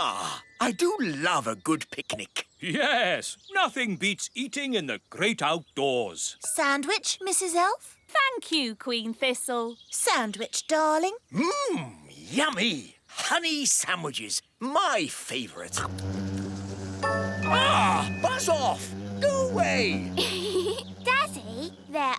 I do love a good picnic. Yes, nothing beats eating in the great outdoors. Sandwich, Mrs. Elf? Thank you, Queen Thistle. Sandwich, darling. Yummy. Honey sandwiches, my favourite. Buzz off. Go away. Daddy, they're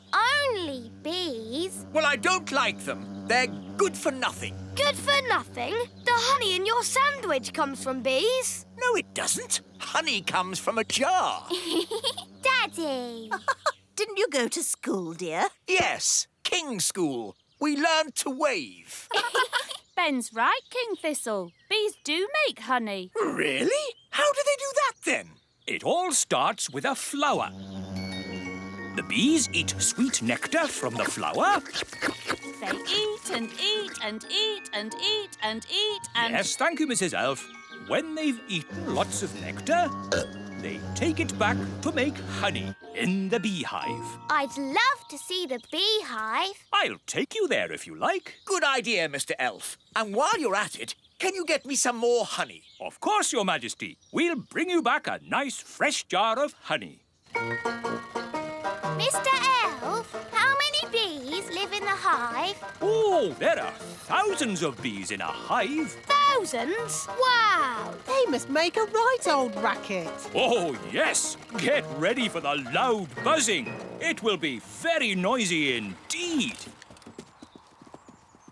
only bees. Well, I don't like them. They're good for nothing. Good for nothing? The honey in your sandwich comes from bees. No, it doesn't. Honey comes from a jar. Daddy! Didn't you go to school, dear? Yes, King School. We learned to wave. Ben's right, King Thistle. Bees do make honey. Really? How do they do that, then? It all starts with a flower. The bees eat sweet nectar from the flower. They eat and eat and eat and eat and eat and... Yes, thank you, Mrs. Elf. When they've eaten lots of nectar, they take it back to make honey in the beehive. I'd love to see the beehive. I'll take you there if you like. Good idea, Mr. Elf. And while you're at it, can you get me some more honey? Of course, Your Majesty. We'll bring you back a nice fresh jar of honey. Mr. Elf, how many bees live in the hive? Oh, there are thousands of bees in a hive. Thousands? Wow! They must make a right old racket. Oh, yes. Get ready for the loud buzzing. It will be very noisy indeed.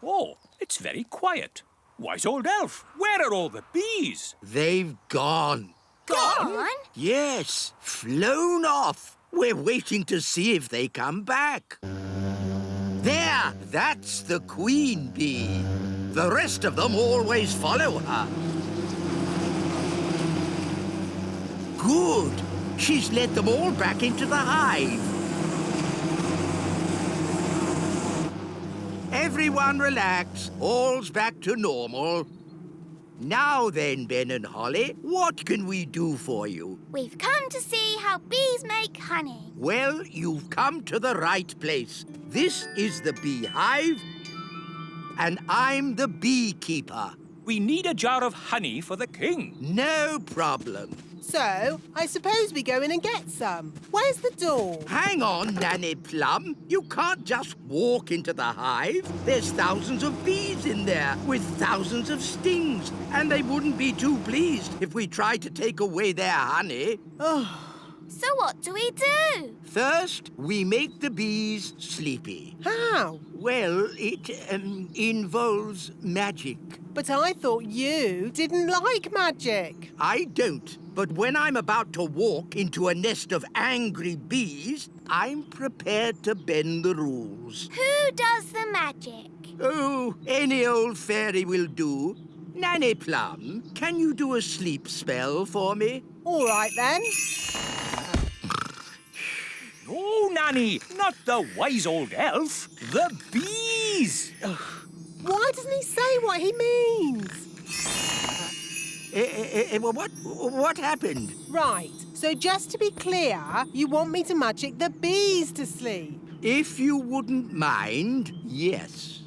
Oh, it's very quiet. Wise old elf, where are all the bees? They've gone. Gone? Yes, flown off. We're waiting to see if they come back. There, that's the queen bee. The rest of them always follow her. Good. She's led them all back into the hive. Everyone relax. All's back to normal. Now then, Ben and Holly, what can we do for you? We've come to see how bees make honey. Well, you've come to the right place. This is the beehive, and I'm the beekeeper. We need a jar of honey for the king. No problem. So, I suppose we go in and get some. Where's the door? Hang on, Nanny Plum. You can't just walk into the hive. There's thousands of bees in there with thousands of stings, and they wouldn't be too pleased if we tried to take away their honey. So what do we do? First, we make the bees sleepy. How? Well, it involves magic. But I thought you didn't like magic. I don't. But when I'm about to walk into a nest of angry bees, I'm prepared to bend the rules. Who does the magic? Oh, any old fairy will do. Nanny Plum, can you do a sleep spell for me? All right, then. No, Nanny, not the wise old elf. The bees. Why doesn't he say what he means? What happened? Right, so just to be clear, you want me to magic the bees to sleep? If you wouldn't mind, yes.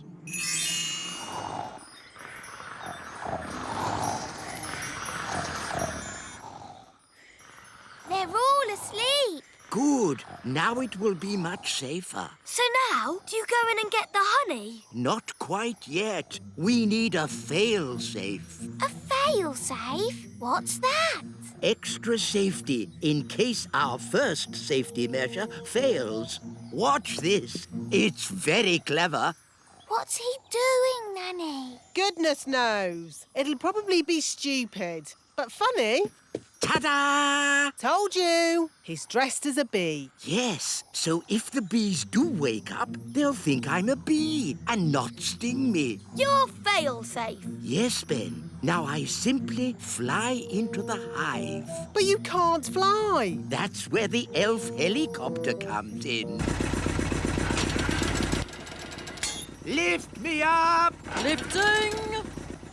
They're all asleep. Good. Now it will be much safer. So now, do you go in and get the honey? Not quite yet. We need a fail-safe. A fail-safe? What's that? Extra safety in case our first safety measure fails. Watch this. It's very clever. What's he doing, Nanny? Goodness knows. It'll probably be stupid, but funny. Ta-da! Told you. He's dressed as a bee. Yes, so if the bees do wake up, they'll think I'm a bee and not sting me. You're fail-safe. Yes, Ben. Now I simply fly into the hive. But you can't fly. That's where the elf helicopter comes in. Lift me up! Lifting.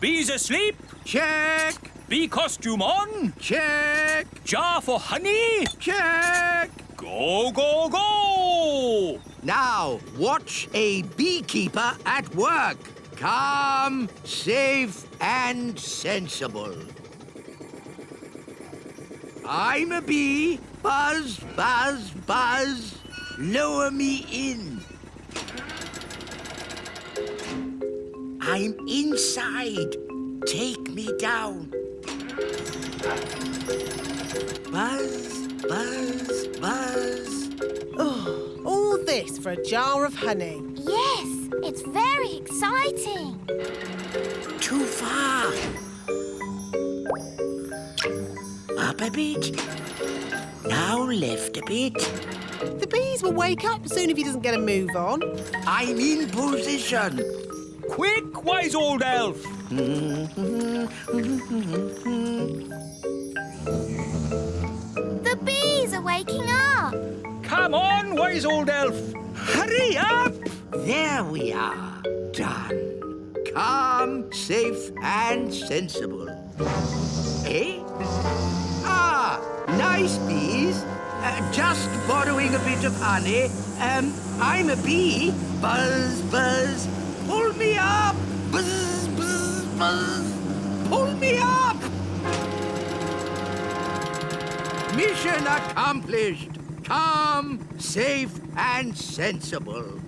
Bees asleep. Check! Bee costume on. Check! Jar for honey. Check! Go, go, go! Now, watch a beekeeper at work. Calm, safe, and sensible. I'm a bee. Buzz, buzz, buzz. Lower me in. I'm inside. Take me down. Buzz, buzz, buzz. Oh, all this for a jar of honey. Yes, it's very exciting. Too far. Up a bit. Now left a bit. The bees will wake up soon if he doesn't get a move on. I'm in position. Quick, wise old elf! The bees are waking up. Come on, wise old elf! Hurry up! There we are. Done. Calm, safe, and sensible. Eh? Ah, nice bees. Just borrowing a bit of honey. I'm a bee. Buzz, buzz. Pull me up. Buzz, buzz, buzz. Pull me up. Mission accomplished. Calm, safe, and sensible.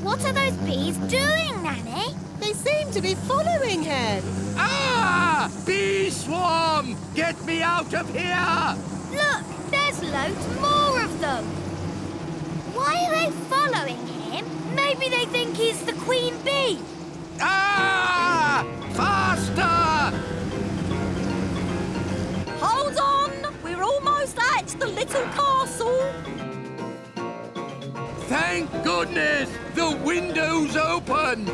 What are those bees doing, Nanny? They seem to be following him. Ah! Bee swarm! Get me out of here! Look, there's loads more of them. Why are they following him? Maybe they think he's the queen bee. Ah! Faster! Hold on! We're almost at the little castle. Thank goodness! The window's open!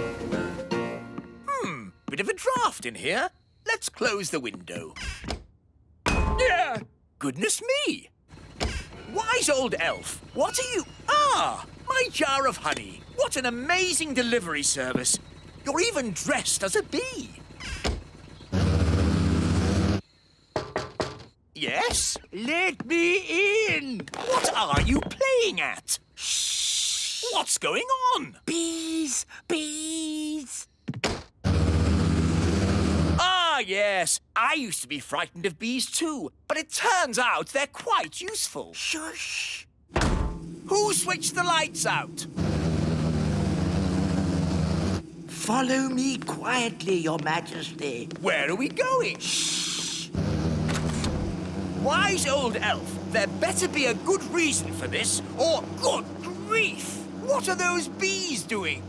Bit of a draft in here. Let's close the window. Yeah! Goodness me! Wise old elf, what are you... Ah! My jar of honey. What an amazing delivery service. You're even dressed as a bee. Yes? Let me in! What are you playing at? Shh! What's going on? Bees! Bees! Ah, yes. I used to be frightened of bees too, but it turns out they're quite useful. Shush! Who switched the lights out? Follow me quietly, Your Majesty. Where are we going? Wise old elf, there better be a good reason for this, or good grief! What are those bees doing?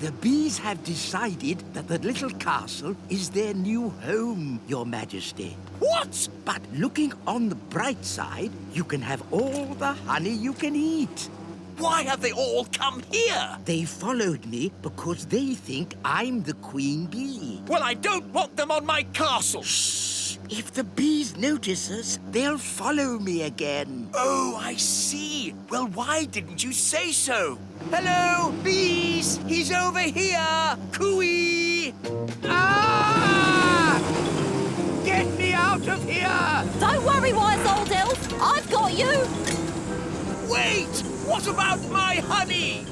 The bees have decided that the little castle is their new home, Your Majesty. What? But looking on the bright side, you can have all the honey you can eat. Why have they all come here? They followed me because they think I'm the queen bee. Well, I don't want them on my castle. Shh! If the bees notice us, they'll follow me again. Oh, I see. Well, why didn't you say so? Hello, bees! He's over here! Cooey! Ah! Get me out of here! Don't worry, wise old elf. I've got you. Wait! What about my honey?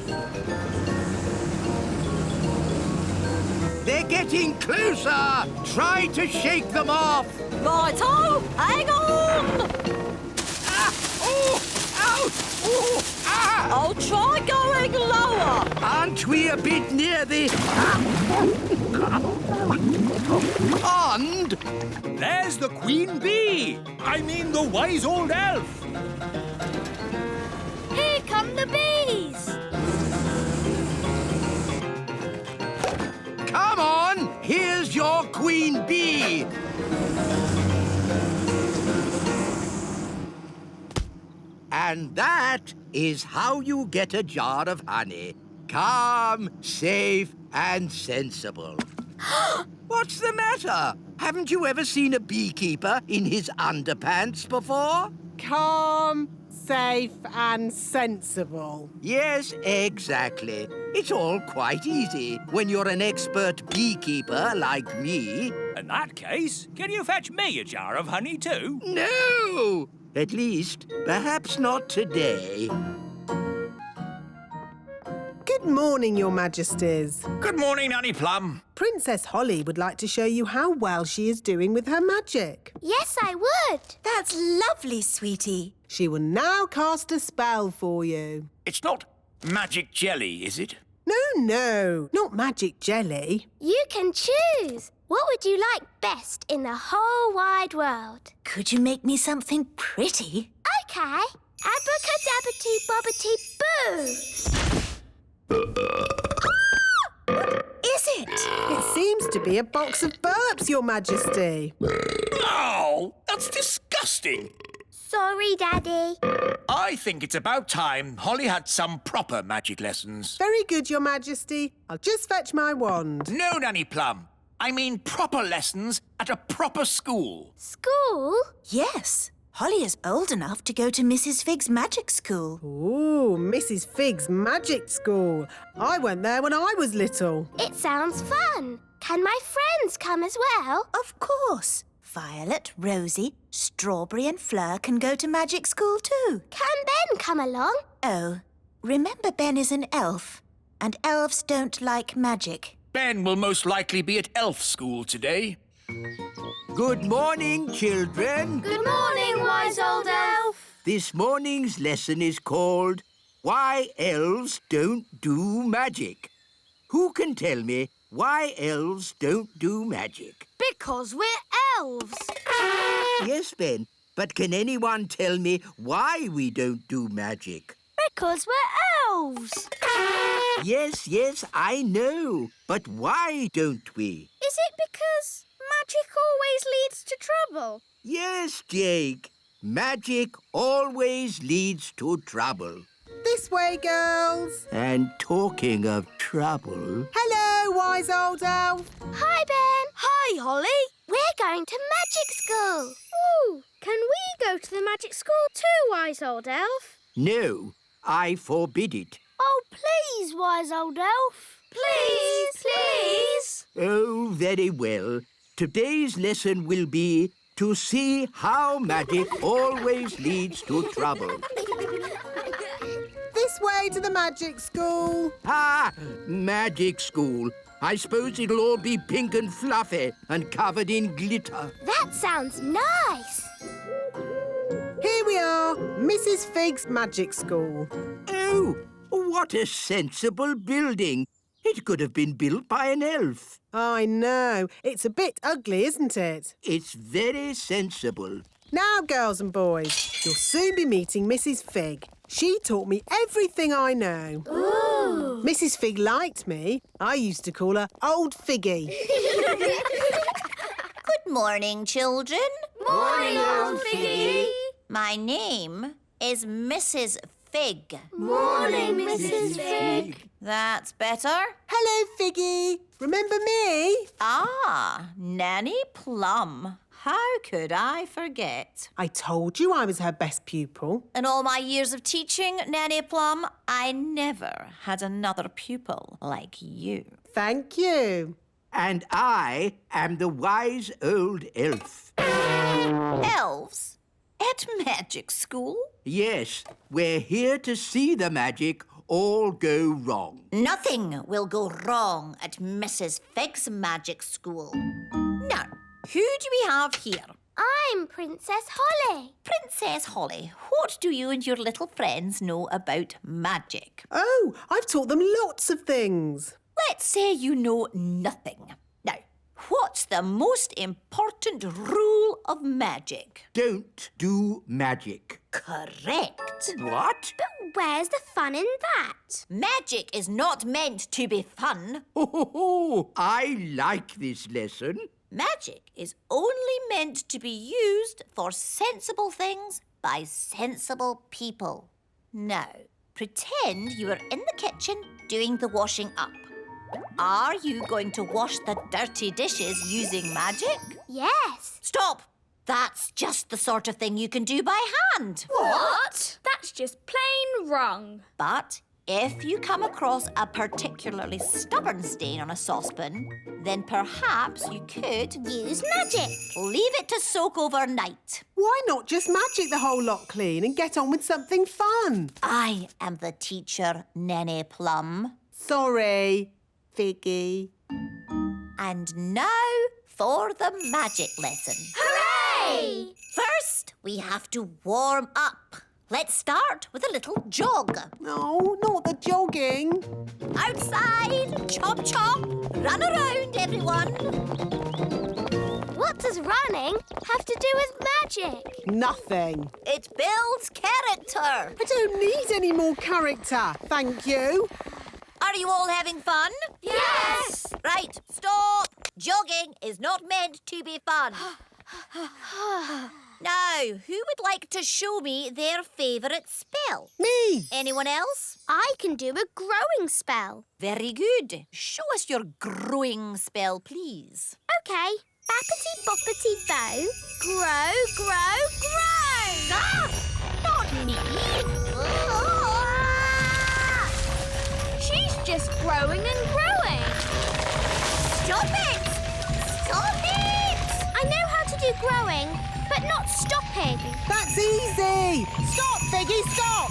They're getting closer! Try to shake them off! Righto, hang on. Ah! Oh! Ouch! Oh! Ah! I'll try going lower. Aren't we a bit near the... pond? There's the queen bee! I mean the wise old elf! Here come the bees. Come on! Here's your queen bee! And that is how you get a jar of honey. Calm, safe, and sensible. What's the matter? Haven't you ever seen a beekeeper in his underpants before? Calm, safe, and sensible. Yes, exactly. It's all quite easy when you're an expert beekeeper like me. In that case, can you fetch me a jar of honey too? No! At least, perhaps not today. Good Good morning, Your Majesties. Good morning, Nanny Plum. Princess Holly would like to show you how well she is doing with her magic. Yes, I would. That's lovely, sweetie. She will now cast a spell for you. It's not magic jelly, is it? No, not magic jelly. You can choose. What would you like best in the whole wide world? Could you make me something pretty? Okay. Abracadabbity bobbity boo. Is it? It seems to be a box of burps, Your Majesty. Oh, that's disgusting. Sorry, Daddy. I think it's about time Holly had some proper magic lessons. Very good, Your Majesty. I'll just fetch my wand. No, Nanny Plum. I mean proper lessons at a proper school. School? Yes. Holly is old enough to go to Mrs. Fig's magic school. Ooh, Mrs. Fig's magic school. I went there when I was little. It sounds fun. Can my friends come as well? Of course. Violet, Rosie, Strawberry and Fleur can go to magic school too. Can Ben come along? Oh, remember Ben is an elf, and elves don't like magic. Ben will most likely be at elf school today. Good morning, children. Good morning, wise old elf. This morning's lesson is called Why Elves Don't Do Magic. Who can tell me why elves don't do magic? Because we're elves. Yes, Ben, but can anyone tell me why we don't do magic? Because we're elves. Yes, I know. But why don't we? Is it because magic always leads to trouble? Yes, Jake. Magic always leads to trouble. This way, girls. And talking of trouble... Hello, wise old elf. Hi, Ben. Hi, Holly. We're going to magic school. Ooh, can we go to the magic school too, wise old elf? No, I forbid it. Oh, please, wise old elf. Please. Oh, very well. Today's lesson will be to see how magic always leads to trouble. This way to the magic school. Ah, magic school. I suppose it'll all be pink and fluffy and covered in glitter. That sounds nice. Here we are, Mrs. Fig's magic school. Oh, what a sensible building. It could have been built by an elf. I know. It's a bit ugly, isn't it? It's very sensible. Now, girls and boys, you'll soon be meeting Mrs. Fig. She taught me everything I know. Ooh. Mrs. Fig liked me. I used to call her Old Figgy. Good morning, children. Morning, old Figgy. My name is Mrs. Fig. Morning, Mrs. Fig. That's better. Hello, Figgy. Remember me? Ah, Nanny Plum. How could I forget? I told you I was her best pupil. In all my years of teaching, Nanny Plum, I never had another pupil like you. Thank you. And I am the wise old elf. Elves? At magic school? Yes, we're here to see the magic all go wrong. Nothing will go wrong at Mrs. Fig's magic school. Now, who do we have here? I'm Princess Holly. Princess Holly, what do you and your little friends know about magic? Oh, I've taught them lots of things. Let's say you know nothing. Now, what's the most important rule of magic? Don't do magic. Correct. What? But where's the fun in that? Magic is not meant to be fun. Oh, I like this lesson. Magic is only meant to be used for sensible things by sensible people. Now, pretend you are in the kitchen doing the washing up. Are you going to wash the dirty dishes using magic? Yes. Stop! That's just the sort of thing you can do by hand. What? That's just plain wrong. But if you come across a particularly stubborn stain on a saucepan, then perhaps you could Use magic. leave it to soak overnight. Why not just magic the whole lot clean and get on with something fun? I am the teacher, Nanny Plum. Sorry, Figgy. And now for the magic lesson. Hooray! First, we have to warm up. Let's start with a little jog. No, not the jogging. Outside, chop chop, run around, everyone. What does running have to do with magic? Nothing. It builds character. I don't need any more character, thank you. Are you all having fun? Yes! Right, stop. Jogging is not meant to be fun. Now, who would like to show me their favourite spell? Me. Anyone else? I can do a growing spell. Very good. Show us your growing spell, please. Okay. Bappity boppity bow. Grow, grow, grow! Ah! Not me! Ah! She's just growing and growing. Stop it! Stop it! I know how to do growing, but not stopping. That's easy. Stop, Figgy, stop.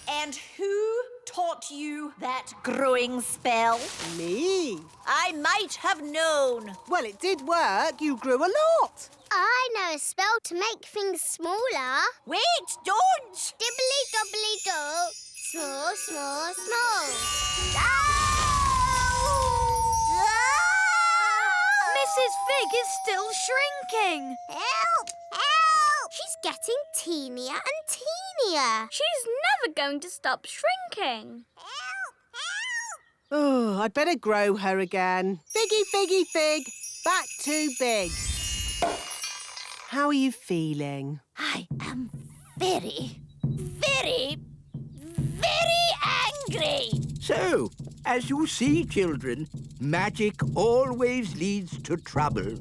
And who taught you that growing spell? Me. I might have known. Well, it did work. You grew a lot. I know a spell to make things smaller. Wait, don't! Dibbly dobbly do. Small, small, small. Mrs. Fig is still shrinking. Help! Help! She's getting teenier and teenier. She's never going to stop shrinking. Help! Help! Oh, I'd better grow her again. Figgy, Figgy, Fig. Back too big. How are you feeling? I am very, very, very angry. So, as you see, children, magic always leads to trouble.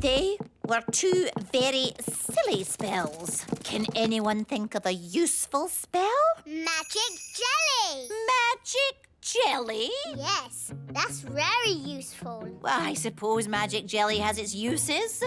They were two very silly spells. Can anyone think of a useful spell? Magic jelly! Magic jelly? Yes, that's very useful. Well, I suppose magic jelly has its uses.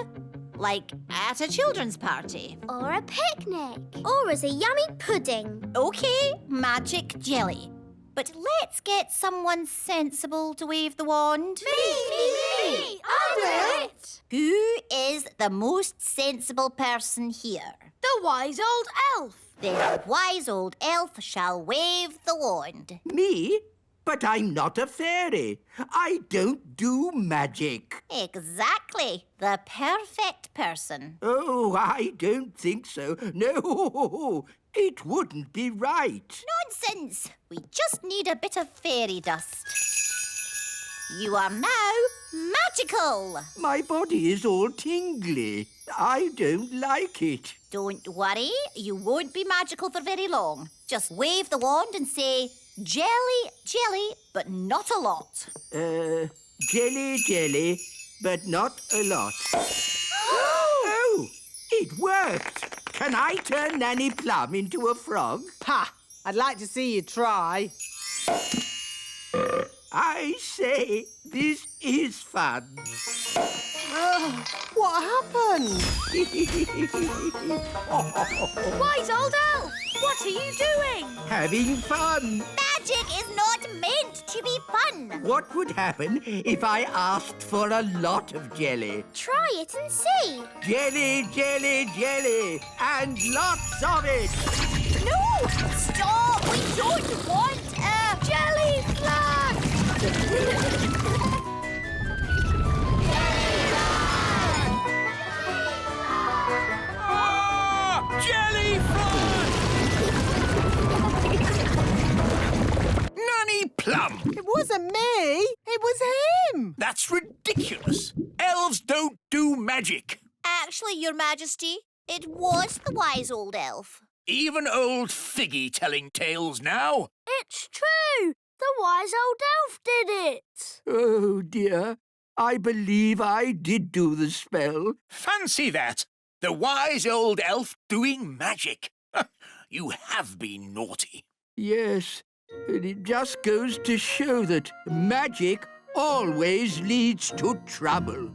Like at a children's party. Or a picnic. Or as a yummy pudding. OK, magic jelly. But let's get someone sensible to wave the wand. Me! I'll do it! Who is the most sensible person here? The wise old elf. The wise old elf shall wave the wand. Me? But I'm not a fairy. I don't do magic. Exactly. The perfect person. Oh, I don't think so. No, it wouldn't be right. Nonsense. We just need a bit of fairy dust. You are now magical. My body is all tingly. I don't like it. Don't worry. You won't be magical for very long. Just wave the wand and say, jelly, jelly, but not a lot. Jelly, jelly, but not a lot. Oh, it worked. Can I turn Nanny Plum into a frog? Ha! I'd like to see you try. I say, this is fun. What happened? Wise old elf, what are you doing? Having fun. Magic is not meant to be fun. What would happen if I asked for a lot of jelly? Try it and see. Jelly, jelly, jelly, and lots of it. No! Stop! We don't want a jelly flag! Jelly fun! Nanny Plum! It wasn't me. It was him. That's ridiculous. Elves don't do magic. Actually, Your Majesty, it was the wise old elf. Even old Figgy telling tales now. It's true. The wise old elf did it. Oh, dear. I believe I did do the spell. Fancy that. The wise old elf doing magic. You have been naughty. Yes, and it just goes to show that magic always leads to trouble.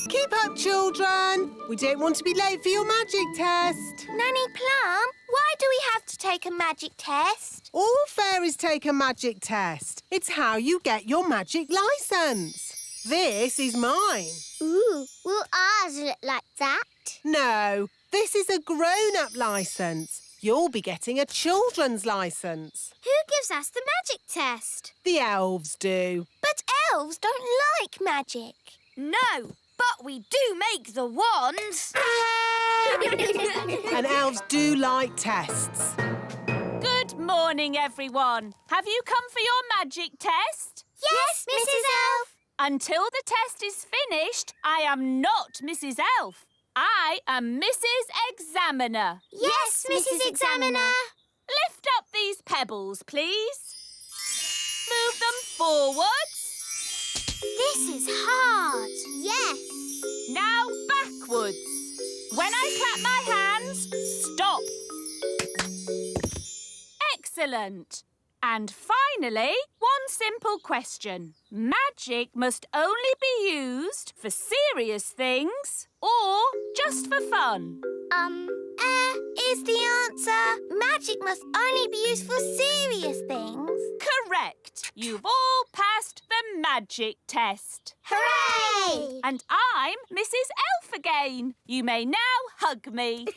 Keep up, children. We don't want to be late for your magic test. Nanny Plum, why do we have to take a magic test? All fairies take a magic test. It's how you get your magic licence. This is mine. Ooh, will ours look like that? No, this is a grown-up licence. You'll be getting a children's licence. Who gives us the magic test? The elves do. But elves don't like magic. No, but we do make the wands. And elves do like tests. Good morning, everyone. Have you come for your magic test? Yes, Mrs. Elf. Until the test is finished, I am not Mrs. Elf. I am Mrs. Examiner. Yes, Mrs. Examiner. Lift up these pebbles, please. Move them forwards. This is hard. Yes. Now backwards. When I clap my hands, stop. Excellent. And finally, one simple question. Magic must only be used for serious things or just for fun? Is the answer. Magic must only be used for serious things. Correct. You've all passed the magic test. Hooray! And I'm Mrs. Elf again. You may now hug me.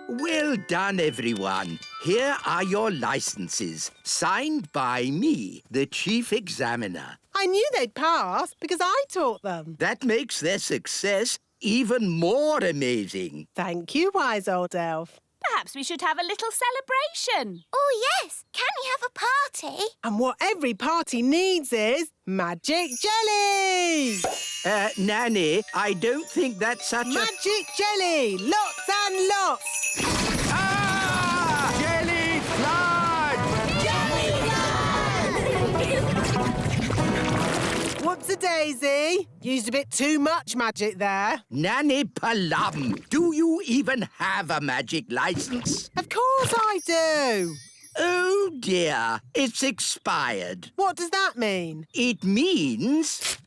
Well done, everyone. Here are your licenses, signed by me, the Chief Examiner. I knew they'd pass because I taught them. That makes their success even more amazing. Thank you, wise old elf. Perhaps we should have a little celebration. Oh, yes. Can we have a party? And what every party needs is magic jelly! Nanny, I don't think that's such Magic jelly! Lots and lots! Ah! Jelly flood! What's a daisy? Used a bit too much magic there. Nanny Plum, do you even have a magic license? Of course I do. Oh, dear. It's expired. What does that mean? It means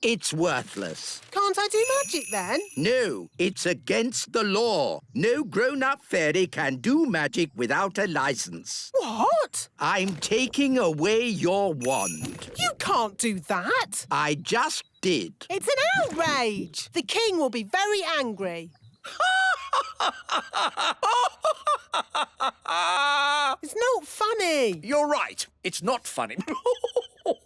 it's worthless. Can't I do magic then? No, it's against the law. No grown-up fairy can do magic without a license. What? I'm taking away your wand. You can't do that. I just did. It's an outrage. The king will be very angry. It's not funny. You're right. It's not funny.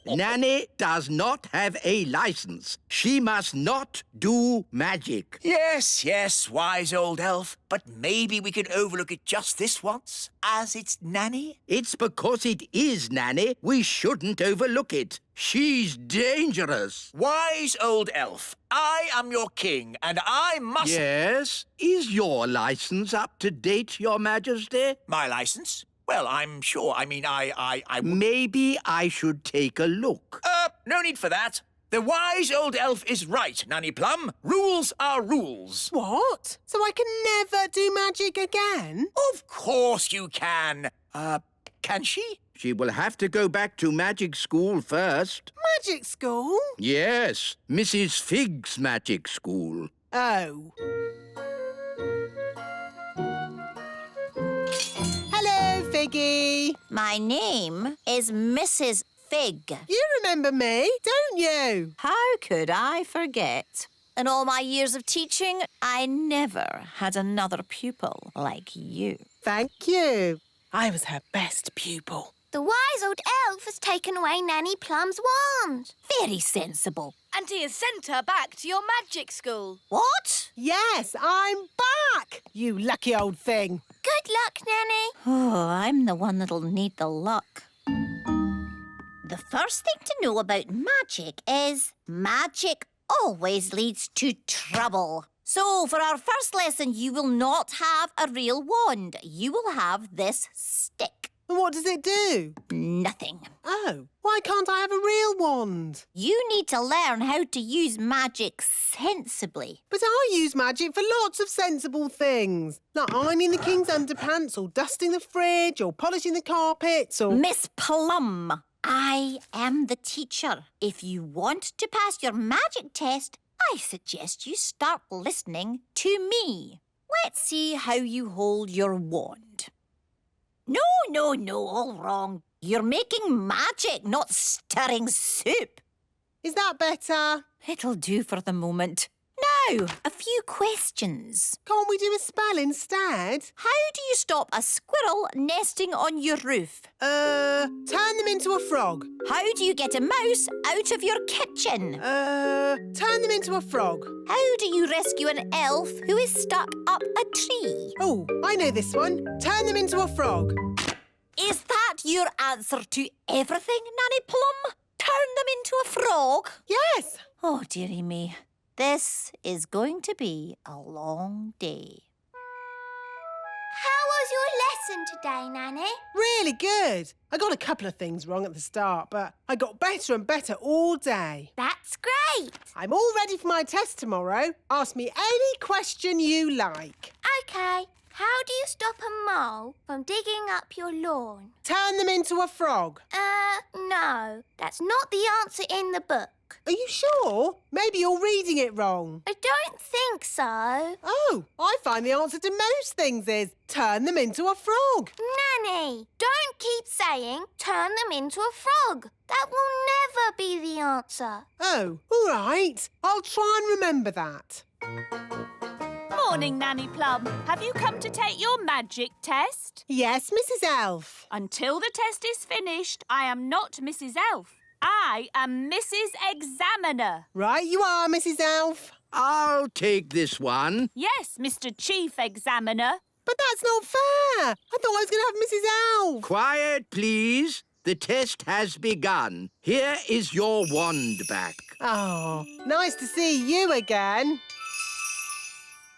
Nanny does not have a license. She must not do magic. Yes, yes, wise old elf. But maybe we could overlook it just this once, as it's Nanny. It's because it is Nanny we shouldn't overlook it. She's dangerous. Wise old elf, I am your king, and I must... Yes? Is your license up to date, Your Majesty? My license? Well, I'm sure. I mean, I Maybe I should take a look. no need for that. The wise old elf is right, Nanny Plum. Rules are rules. What? So I can never do magic again? Of course you can. Can she? She will have to go back to magic school first. Magic school? Yes, Mrs. Fig's magic school. Oh. Hello, Figgy. My name is Mrs. Fig. You remember me, don't you? How could I forget? In all my years of teaching, I never had another pupil like you. Thank you. I was her best pupil. The wise old elf has taken away Nanny Plum's wand. Very sensible. And he has sent her back to your magic school. What? Yes, I'm back, you lucky old thing. Good luck, Nanny. Oh, I'm the one that'll need the luck. The first thing to know about magic is magic always leads to trouble. So, for our first lesson, you will not have a real wand. You will have this stick. What does it do? Nothing. Oh, why can't I have a real wand? You need to learn how to use magic sensibly. But I use magic for lots of sensible things, like ironing the king's underpants or dusting the fridge or polishing the carpets or... Miss Plum, I am the teacher. If you want to pass your magic test, I suggest you start listening to me. Let's see how you hold your wand. No, all wrong. You're making magic, not stirring soup. Is that better? It'll do for the moment. Now, a few questions. Can't we do a spell instead? How do you stop a squirrel nesting on your roof? Turn them into a frog. How do you get a mouse out of your kitchen? Turn them into a frog. How do you rescue an elf who is stuck up a tree? Oh, I know this one. Turn them into a frog. Is that your answer to everything, Nanny Plum? Turn them into a frog? Yes. Oh, dearie me. This is going to be a long day. How was your lesson today, Nanny? Really good. I got a couple of things wrong at the start, but I got better and better all day. That's great. I'm all ready for my test tomorrow. Ask me any question you like. OK. How do you stop a mole from digging up your lawn? Turn them into a frog. No. That's not the answer in the book. Are you sure? Maybe you're reading it wrong. I don't think so. Oh, I find the answer to most things is turn them into a frog. Nanny, don't keep saying turn them into a frog. That will never be the answer. Oh, all right. I'll try and remember that. Morning, Nanny Plum. Have you come to take your magic test? Yes, Mrs. Elf. Until the test is finished, I am not Mrs. Elf. I am Mrs. Examiner. Right you are, Mrs. Elf. I'll take this one. Yes, Mr. Chief Examiner. But that's not fair. I thought I was going to have Mrs. Elf. Quiet, please. The test has begun. Here is your wand back. Oh, nice to see you again.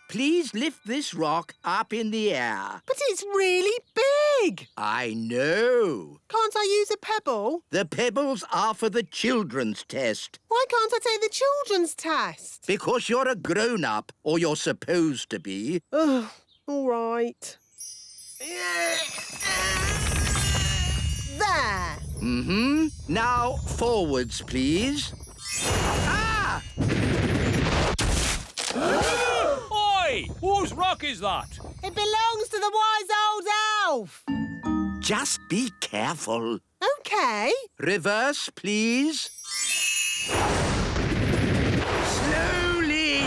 Please lift this rock up in the air. But it's really big. I know. Can't I use a pebble? The pebbles are for the children's test. Why can't I take the children's test? Because you're a grown-up, or you're supposed to be. Oh, all right. There. Mm-hmm. Now, forwards, please. Ah! Oi! Whose rock is that? It belongs to the wise old elf. Just be careful. OK. Reverse, please. Slowly!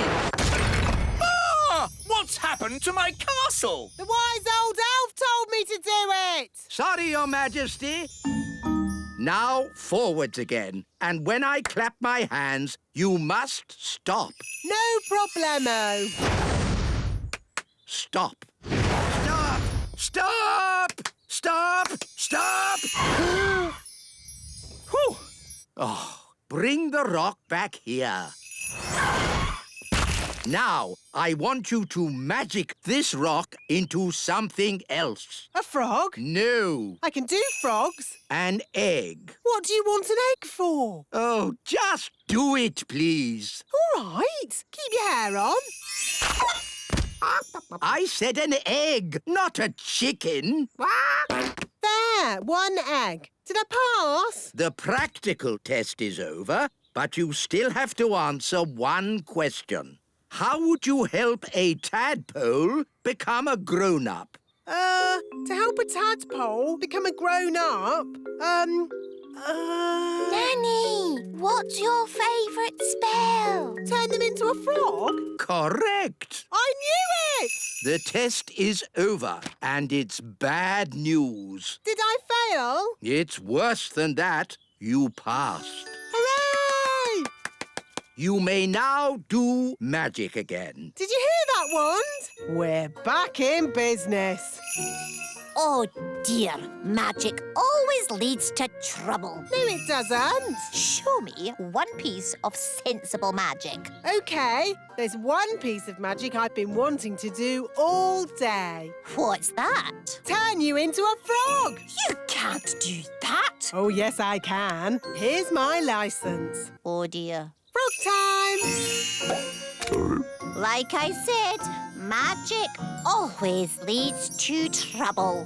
Ah! What's happened to my castle? The wise old elf told me to do it. Sorry, Your Majesty. Now, forwards again. And when I clap my hands, you must stop. No problemo. Stop. Stop! Stop! Stop! Stop! Whew. Oh, bring the rock back here. Now, I want you to magic this rock into something else. A frog? No, I can do frogs. an egg. What do you want an egg for? Oh, just do it, please. All right. Keep your hair on. I said an egg, not a chicken. There, one egg. Did I pass? The practical test is over, but you still have to answer one question. How would you help a tadpole become a grown-up? To help a tadpole become a grown-up, Nanny, what's your favourite spell? turn them into a frog? Correct. I knew it! The test is over, and it's bad news. Did I fail? It's worse than that. You passed. Hooray! You may now do magic again. Did you hear that, Wand? We're back in business. Oh dear, magic always leads to trouble. No, it doesn't. Show me one piece of sensible magic. OK, there's one piece of magic I've been wanting to do all day. What's that? Turn you into a frog. You can't do that. Oh, yes, I can. Here's my licence. Oh dear. Frog time. Like I said, magic always leads to trouble.